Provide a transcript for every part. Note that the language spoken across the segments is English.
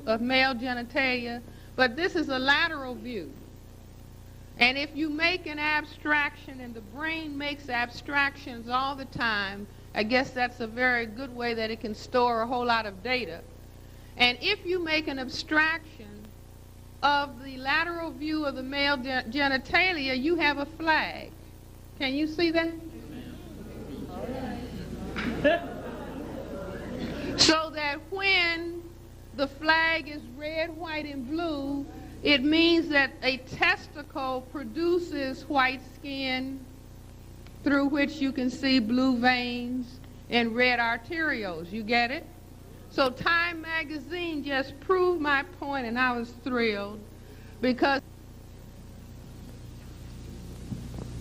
of male genitalia, but this is a lateral view. And if you make an abstraction, and the brain makes abstractions all the time, I guess that's a very good way that it can store a whole lot of data. And if you make an abstraction of the lateral view of the male genitalia, you have a flag. Can you see that? So that when the flag is red, white, and blue, it means that a testicle produces white skin through which you can see blue veins and red arterioles. You get it? So Time magazine just proved my point, and I was thrilled because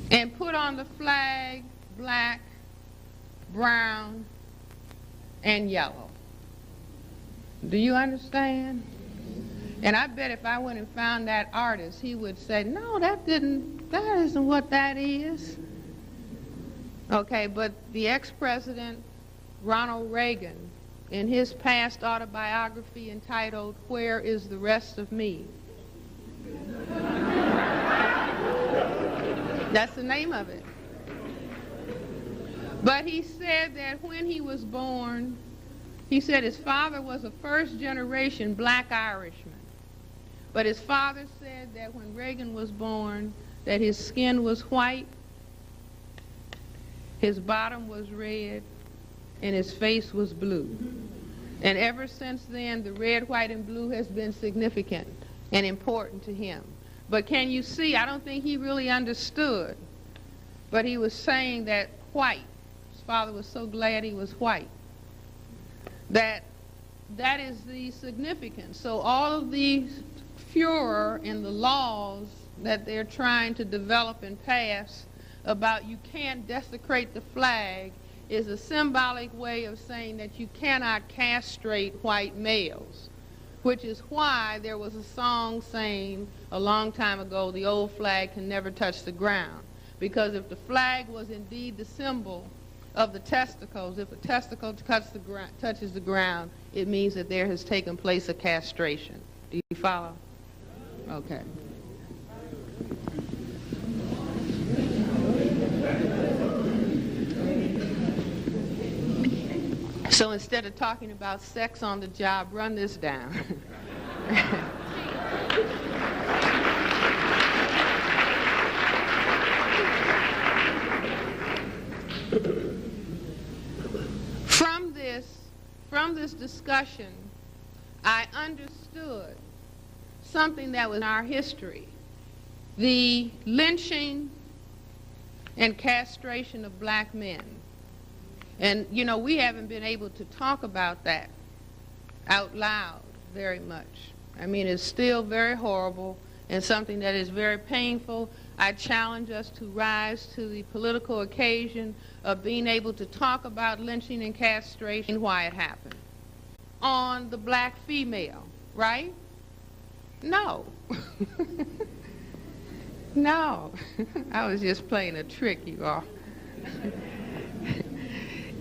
and put on the flag black, brown, and yellow. Do you understand? And I bet if I went and found that artist, he would say, no, that isn't what that is. Okay, but the ex-president, Ronald Reagan, in his past autobiography entitled, Where is the Rest of Me? That's the name of it. But he said that when he was born, he said his father was a first-generation black Irishman. But his father said that when Reagan was born, that his skin was white, his bottom was red, and his face was blue. And ever since then, the red, white, and blue has been significant and important to him. But can you see, I don't think he really understood, but he was saying that white, his father was so glad he was white, that is the significance. So all of these furor in the laws that they're trying to develop and pass about you can't desecrate the flag is a symbolic way of saying that you cannot castrate white males, which is why there was a song saying a long time ago, the old flag can never touch the ground. Because if the flag was indeed the symbol of the testicles, if a testicle touches the ground, it means that there has taken place a castration. Do you follow? Okay. So instead of talking about sex on the job, run this down. From this discussion, I understood something that was in our history. The lynching and castration of black men. And, you know, we haven't been able to talk about that out loud very much. I mean, it's still very horrible and something that is very painful. I challenge us to rise to the political occasion of being able to talk about lynching and castration and why it happened. On the black female, right? No. No. I was just playing a trick, you all.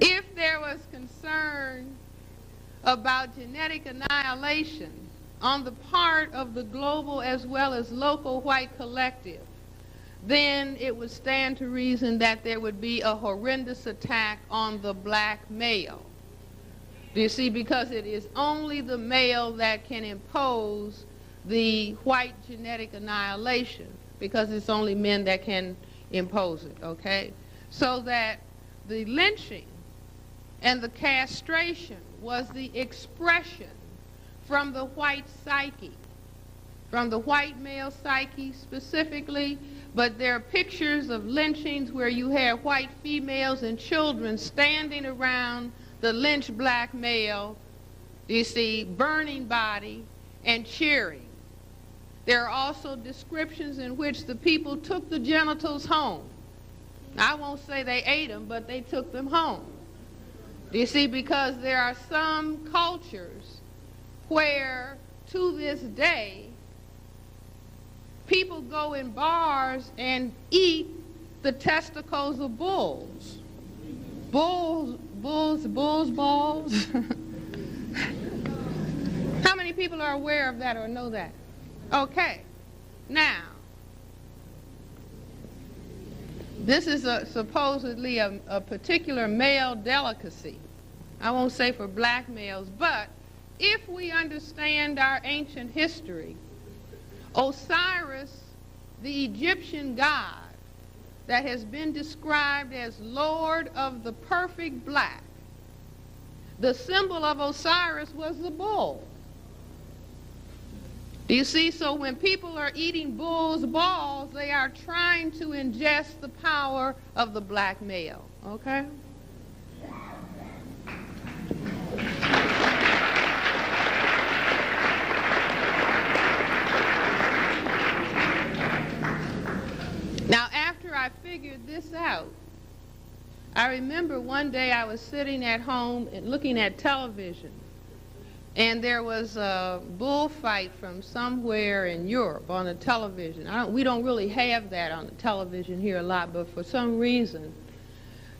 If there was concern about genetic annihilation on the part of the global as well as local white collective, then it would stand to reason that there would be a horrendous attack on the black male. Do you see? Because it is only the male that can impose the white genetic annihilation, because it's only men that can impose it, okay? So that the lynching and the castration was the expression from the white psyche, from the white male psyche specifically, but there are pictures of lynchings where you have white females and children standing around the lynched black male, you see, burning body and cheering. There are also descriptions in which the people took the genitals home. I won't say they ate them, but they took them home. Do you see? Because there are some cultures where, to this day, people go in bars and eat the testicles of bulls. Bulls balls. How many people are aware of that or know that? Okay. Now, this is supposedly a particular male delicacy. I won't say for black males, but if we understand our ancient history, Osiris, the Egyptian god that has been described as Lord of the perfect black, the symbol of Osiris was the bull. Do you see? So when people are eating bull's balls, they are trying to ingest the power of the black male. Okay? Now, after I figured this out, I remember one day I was sitting at home and looking at television, and there was a bullfight from somewhere in Europe on the television. We don't really have that on the television here a lot, but for some reason,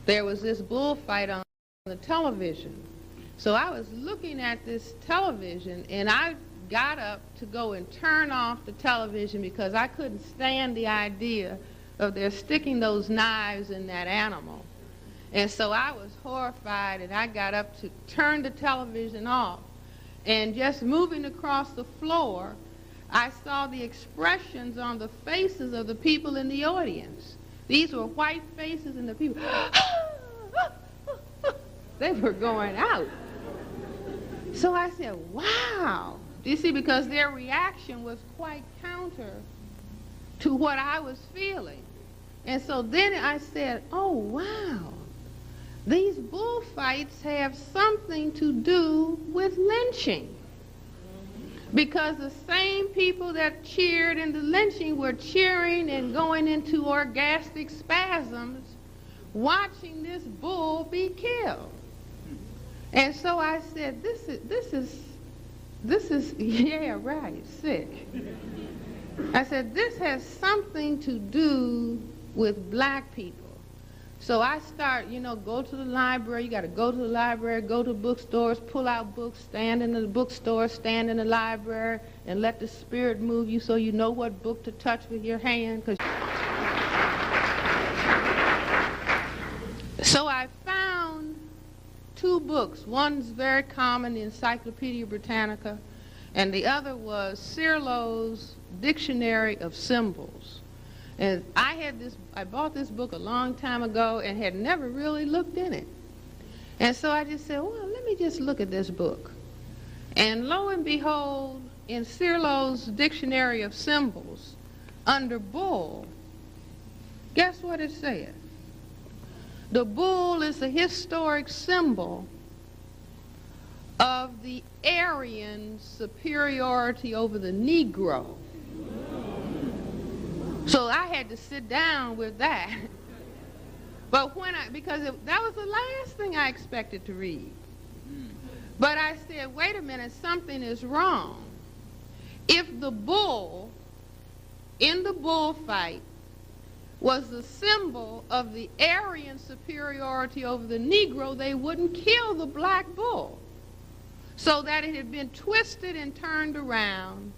there was this bullfight on the television. So I was looking at this television, and I got up to go and turn off the television because I couldn't stand the idea of their sticking those knives in that animal. And so I was horrified, and I got up to turn the television off. And just moving across the floor, I saw the expressions on the faces of the people in the audience. These were white faces, and the people, they were going out. So I said, wow. Do you see? Because their reaction was quite counter to what I was feeling. And so then I said, oh, wow. These bullfights have something to do with lynching. Because the same people that cheered in the lynching were cheering and going into orgastic spasms watching this bull be killed. And so I said, this is, yeah, right, sick. I said, this has something to do with black people. So I start, go to the library. You got to go to the library, go to bookstores, pull out books, stand in the bookstore, stand in the library, and let the spirit move you so you know what book to touch with your hand. So I found two books. One's very common, the Encyclopedia Britannica, and the other was Cirlo's Dictionary of Symbols. And I bought this book a long time ago and had never really looked in it. And so I just said, well, let me just look at this book. And lo and behold, in Cirlo's Dictionary of Symbols, under bull, guess what it said? The bull is a historic symbol of the Aryan superiority over the Negro. So I had to sit down with that. But because that was the last thing I expected to read. But I said, wait a minute, something is wrong. If the bull in the bullfight was the symbol of the Aryan superiority over the Negro, they wouldn't kill the black bull. So that it had been twisted and turned around,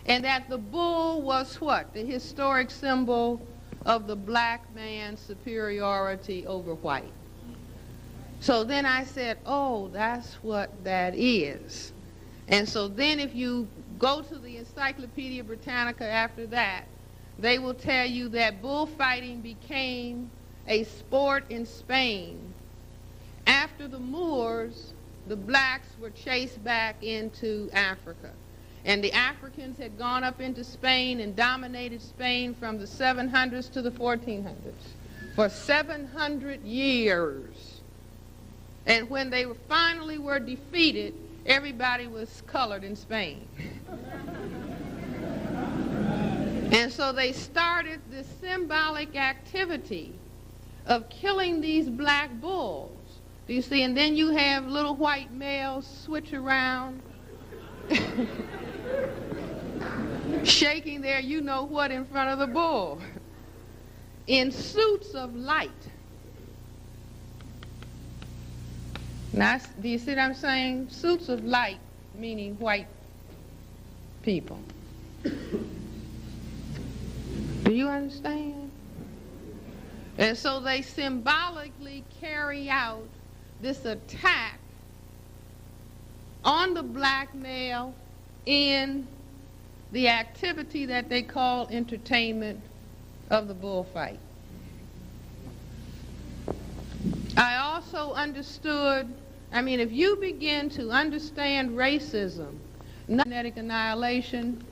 and that the bull was what? The historic symbol of the black man's superiority over white. So then I said, oh, that's what that is. And so then if you go to the Encyclopedia Britannica after that, they will tell you that bullfighting became a sport in Spain. After the Moors, the blacks were chased back into Africa. And the Africans had gone up into Spain and dominated Spain from the 700s to the 1400s for 700 years. And when they finally were defeated, everybody was colored in Spain. And so they started this symbolic activity of killing these black bulls. Do you see? And then you have little white males switch around, shaking their you-know-what in front of the bull, in suits of light. Now, do you see what I'm saying? Suits of light, meaning white people. Do you understand? And so they symbolically carry out this attack on the black male in the activity that they call entertainment of the bullfight. I also understood, if you begin to understand racism, genetic annihilation,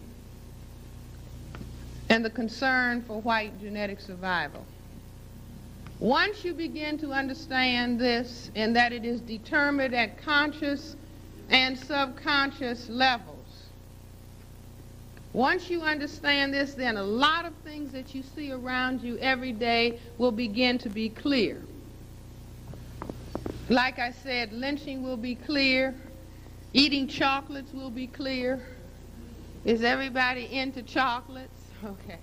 and the concern for white genetic survival, once you begin to understand this and that it is determined at conscious and subconscious levels, once you understand this, then a lot of things that you see around you every day will begin to be clear. Like I said, lynching will be clear. Eating chocolates will be clear. Is everybody into chocolates? Okay.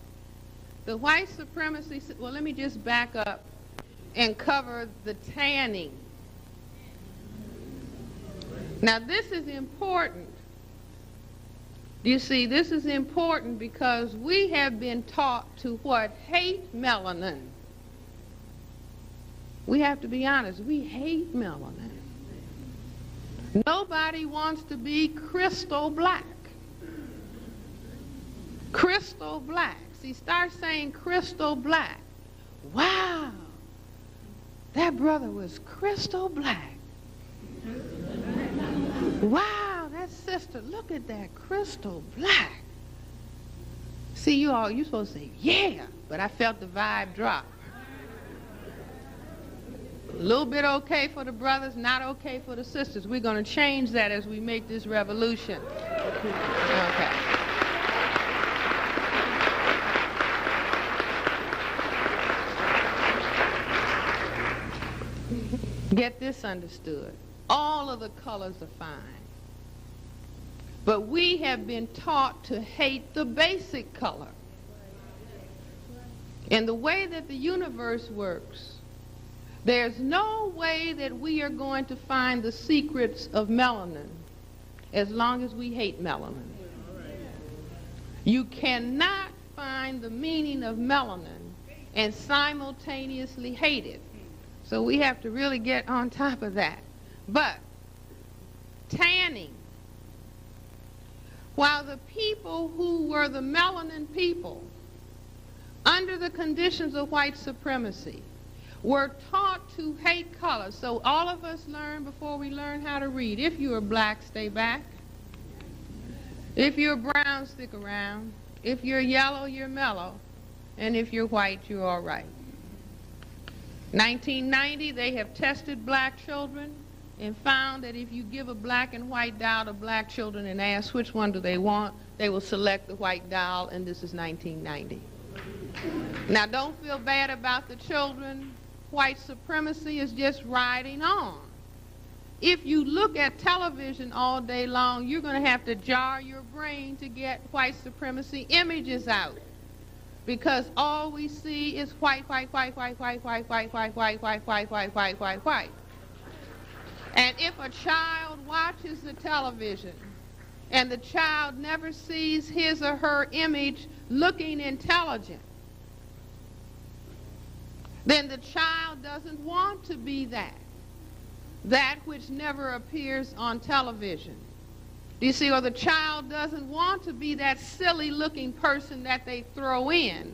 The white supremacy, well, let me just back up and cover the tanning. Now, this is important. You see, this is important because we have been taught to what? Hate melanin. We have to be honest. We hate melanin. Nobody wants to be crystal black. Crystal black. See, start saying crystal black. Wow. That brother was crystal black. Wow, that sister, look at that crystal black. See, you're supposed to say, yeah, but I felt the vibe drop. A little bit okay for the brothers, not okay for the sisters. We're going to change that as we make this revolution. Okay. Get this understood. All of the colors are fine. But we have been taught to hate the basic color. And the way that the universe works, there's no way that we are going to find the secrets of melanin as long as we hate melanin. You cannot find the meaning of melanin and simultaneously hate it. So we have to really get on top of that. But tanning, while the people who were the melanin people under the conditions of white supremacy were taught to hate color. So all of us learn before we learn how to read. If you're black, stay back. If you're brown, stick around. If you're yellow, you're mellow. And if you're white, you're all right. 1990, they have tested black children and found that if you give a black and white doll to black children and ask which one do they want, they will select the white doll, and this is 1990. Now, don't feel bad about the children. White supremacy is just riding on. If you look at television all day long, you're going to have to jar your brain to get white supremacy images out. Because all we see is white, white, white, white, white, white, white, white, white, white, white, white, white, white, white. And if a child watches the television and the child never sees his or her image looking intelligent, then the child doesn't want to be that which never appears on television. Do you see? Or the child doesn't want to be that silly looking person that they throw in